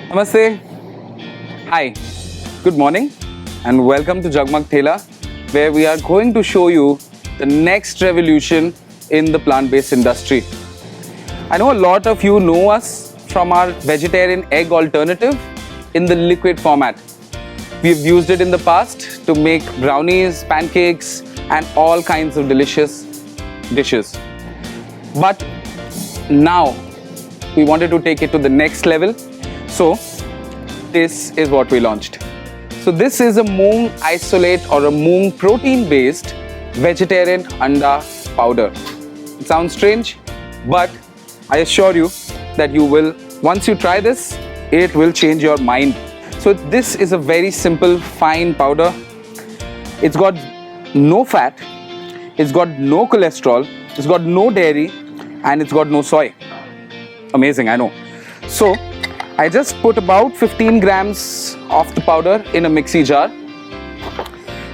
Namaste. Hi. Good morning and welcome to Jagmag Thela, where we are going to show you the next revolution in the plant-based industry. I know a lot of you know us from our vegetarian egg alternative in the liquid format. We've used it in the past to make brownies, pancakes and all kinds of delicious dishes. But now we wanted to take it to the next level. So this is what we launched. So this is a moong isolate or a moong protein based vegetarian anda powder. It sounds strange, but I assure you that you will, once you try this, it will change your mind. So this is a very simple fine powder. It's got no fat, it's got no cholesterol, it's got no dairy and it's got no soy. Amazing, I know. So I just put about 15 grams of the powder in a mixie jar.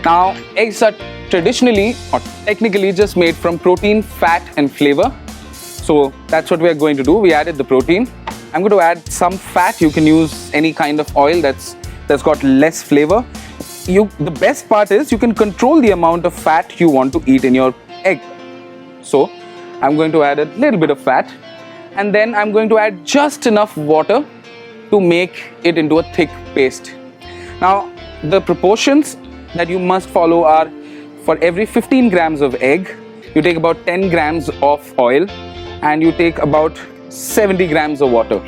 Now, eggs are traditionally or technically just made from protein, fat and flavor. So that's what we are going to do. We added the protein. I'm going to add some fat. You can use any kind of oil that's got less flavor. The best part is you can control the amount of fat you want to eat in your egg. So I'm going to add a little bit of fat and then I'm going to add just enough water to make it into a thick paste. Now the proportions that you must follow are, for every 15 grams of egg you take about 10 grams of oil and you take about 70 grams of water.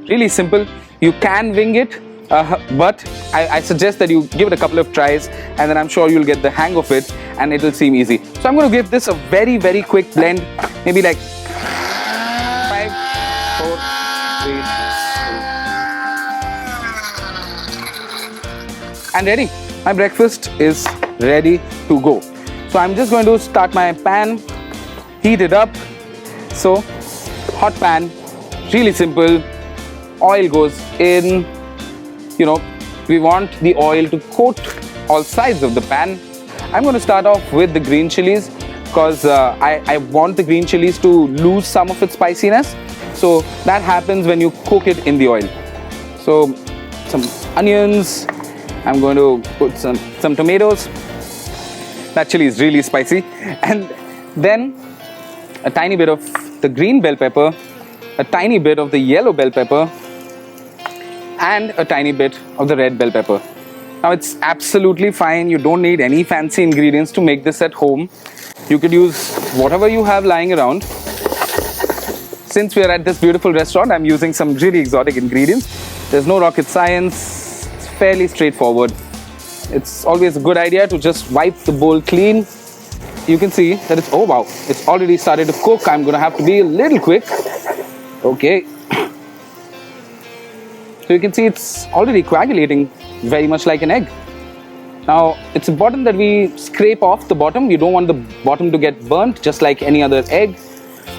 Really simple. You can wing it, but I suggest that you give it a couple of tries and then I'm sure you'll get the hang of it and it'll seem easy. So I'm going to give this a very quick blend, maybe like 5, 4, 3, and ready. My breakfast is ready to go. So I'm just going to start my pan, heat it up. So hot pan, really simple. Oil goes in. You know, we want the oil to coat all sides of the pan. I'm going to start off with the green chilies because I want the green chilies to lose some of its spiciness. So that happens when you cook it in the oil. So some onions. I'm going to put some tomatoes. That chili is really spicy. And then a tiny bit of the green bell pepper, a tiny bit of the yellow bell pepper, and a tiny bit of the red bell pepper. Now it's absolutely fine. You don't need any fancy ingredients to make this at home. You could use whatever you have lying around. Since we are at this beautiful restaurant, I'm using some really exotic ingredients. There's no rocket science. Fairly straightforward. It's always a good idea to just wipe the bowl clean. You can see that it's, oh wow, it's already started to cook. I'm going to have to be a little quick. Okay. So you can see it's already coagulating very much like an egg. Now it's important that we scrape off the bottom. You don't want the bottom to get burnt just like any other egg.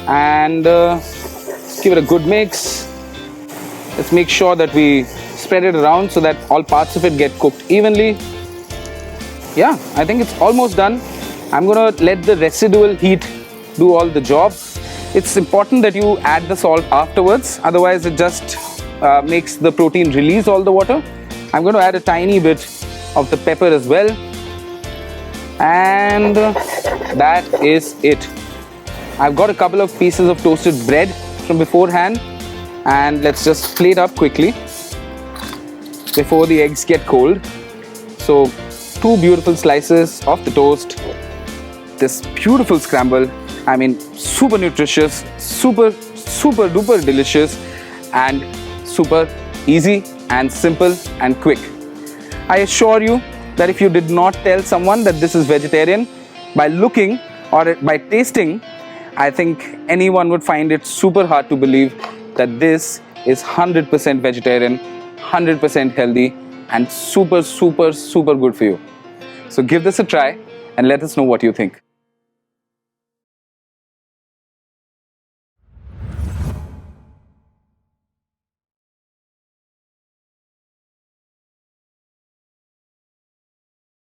And give it a good mix. Let's make sure that we spread it around so that all parts of it get cooked evenly. Yeah, I think it's almost done. I'm gonna let the residual heat do all the job. It's important that you add the salt afterwards, otherwise it just makes the protein release all the water. I'm going to add a tiny bit of the pepper as well. And that is it. I've got a couple of pieces of toasted bread from beforehand and let's just plate up quickly before the eggs get cold. So 2 beautiful slices of the toast, this beautiful scramble. I mean, super nutritious, super duper delicious and super easy and simple and quick. I assure you that if you did not tell someone that this is vegetarian, by looking or by tasting, I think anyone would find it super hard to believe that this is 100% vegetarian, 100% healthy and super good for you. So give this a try and let us know what you think.